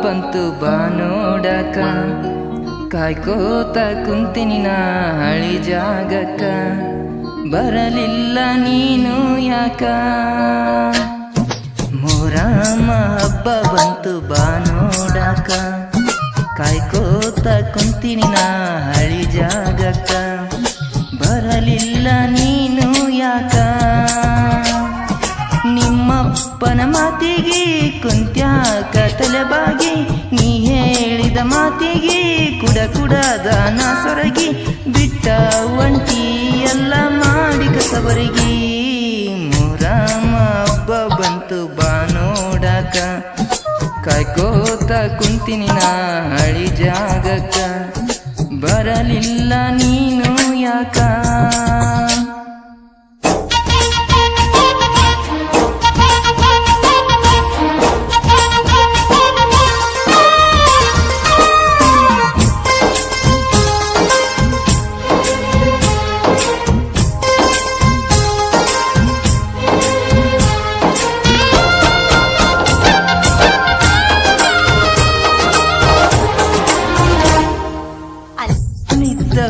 ಬಂತು ಬಾ ನೋಡಕ, ಕಾಯ್ಕೋತ ಕುಂತಿನಿ ನಾ ಹಳಿ ಜಾಗಕ್ಕ, ಬರಲಿಲ್ಲ ನೀನು ಯಾಕ. ಮೊಹರಂ ಹಬ್ಬ ಬಂತು ಬಾ ನೋಡಕ, ಕಾಯ್ಕೋತ ಕುಂತಿನಿ ನಾ ಹಳಿ ಜಾಗಕ್ಕ, ಬರಲಿಲ್ಲ ನೀನು ಯಾಕ. ನಿಮ್ಮಪ್ಪನ ಮಾತಿಗೆ ಕುಂತ್ಯಾಕ ತಲೆಬಾಗಿ, ನೀ ಹೇಳಿದ ಮಾತಿಗೆ ಕುಡದಾನ ಸೊರಗಿ, ಬಿಟ್ಟ ಒಂಟಿ ಎಲ್ಲ ಮಾಡಿ ಕಸಬರಿಗಿ. ಮೊಹರಂ ಹಬ್ಬ ಬಂತು ಬಾ ನೋಡಕ, ಕಾಯ್ಕೋತ ಕುಂತಿನಿ ನಾ ಹಳಿ ಜಾಗಕ್ಕ, ಬರಲಿಲ್ಲ ನೀನು ಯಾಕ.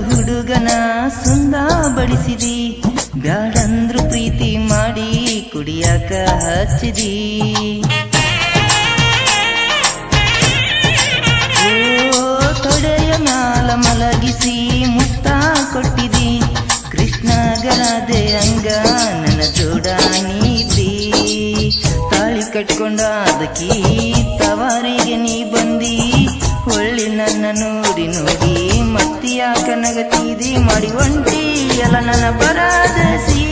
ಹುಡುಗನ ಸುಂದ ಬಡಿಸಿದಿ, ಬ್ಯಾಡಂದ್ರು ಪ್ರೀತಿ ಮಾಡಿ ಕುಡಿಯಾಕ ಹಚ್ಚಿದಿ. ತೊಡೆಯ ಮ್ಯಾಲ ಮಲಗಿಸಿ ಮುತ್ತ ಕೊಟ್ಟಿದಿ, ಕೃಷ್ಣ ಗಲಾದೆ ಅಂಗ ನನ್ನ ಜೋಡ ನೀತಿ. ತಾಳಿ ಕಟ್ಕೊಂಡ ಅದಕ್ಕಿ ತವಾರಿಗೆ ನೀ ಬಂದಿ, ಹೊಳ್ಳಿ ನನ್ನ ನೋಡಿ ನೋಡಿ ಮತ್ತಿಯಾಕ ನಗತಿದಿ, ಮಾಡಿ ಒಂಟಿ ಎಲ್ಲ ನನ್ನ ಬರದಸಿ.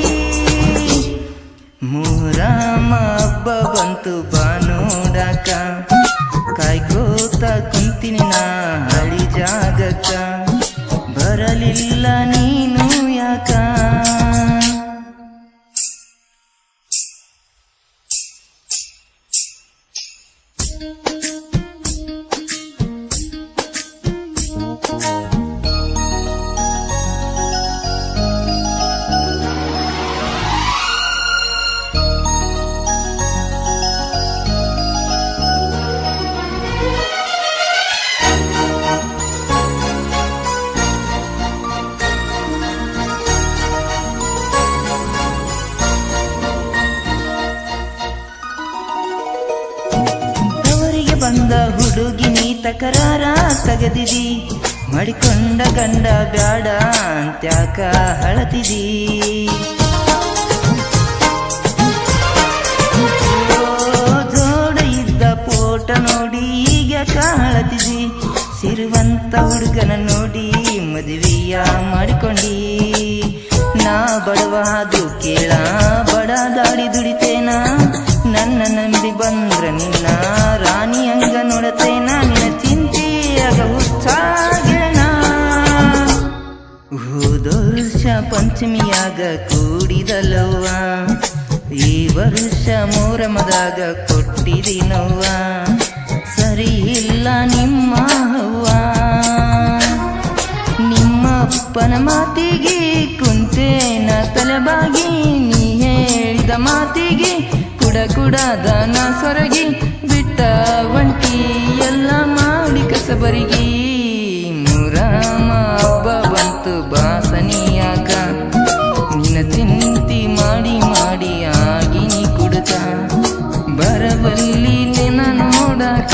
ಮೊಹರಂ ಹಬ್ಬ ಬಂತು ಬಾ ನೋಡಕ, ಕಾಯ್ಕೋತ ಕುಂತಿನಿ ನಾ ಹಳಿ ಜಾಗಕ್ಕ, ಬರಲಿಲ್ಲ ನೀನು ಯಾಕ. ಬಂದ ಹುಡುಗಿ ನೀ ತಕರಾರ ತಗದಿದಿ, ಮಾಡಿಕೊಂಡ ಗಂಡ ಬ್ಯಾಡ ಅಂತ್ಯಾಕ ಹಳತಿದಿ. ಜೋಡ ಇದ್ದ ಫೋಟ ನೋಡಿ ಈಗ್ಯಾಕ ಹಳತಿದಿ, ಸಿರುವಂತ ಹುಡುಗನ ನೋಡಿ ಮದುವೆಯ ಮಾಡಿಕೊಂಡಿ. ನಾ ಬಡವಾದು ಕೇಳ ಬಡ ದಾಡಿ ದುಡಿತೇನ, ನನ್ನ ನಂಬಿ ಬಂದ್ರ ನಿನ್ನ ರಾಣಿ ಹಂಗ ನೋಡತೇನ, ನಿನ್ನ ಚಿಂತೆಯಾಗ ಹುಚ್ಚಾಗೆಣ. ಹೋದೋರ್ಷ ಪಂಚಮಿಯಾಗ ಕೂಡಿದಲ್ಲವ್ವ, ಈ ವರ್ಷ ಮೊಹರಮದಾಗ ಕೊಟ್ಟಿದಿನವ್ವ, ಸರಿ ಇಲ್ಲ ನಿಮ್ಮ ಹವ್ವ. ನಿಮ್ಮಪ್ಪನ ಮಾತಿಗೆ ಕುಂತೇನ ತಲೆಬಾಗಿ, ನೀ ಹೇಳಿದ ಮಾತಿಗೆ ಕುಡದಾನ ಸೊರಗಿ, ಬಿಟ್ಟ ಒಂಟಿ ಎಲ್ಲ ಮಾಡಿ ಕಸಬರಿಗಿ. ಮೊಹರಂ ಹಬ್ಬ ಬಂತು ಬಾಸನಿಯಾಕ, ನಿನ್ನ ಚಿಂತಿ ಮಾಡಿ ಮಾಡಿ ಆಗಿನಿ ಕುಡುಕ, ಬರಬಲ್ಲಿ ನಿನ್ನ ನೋಡಕ.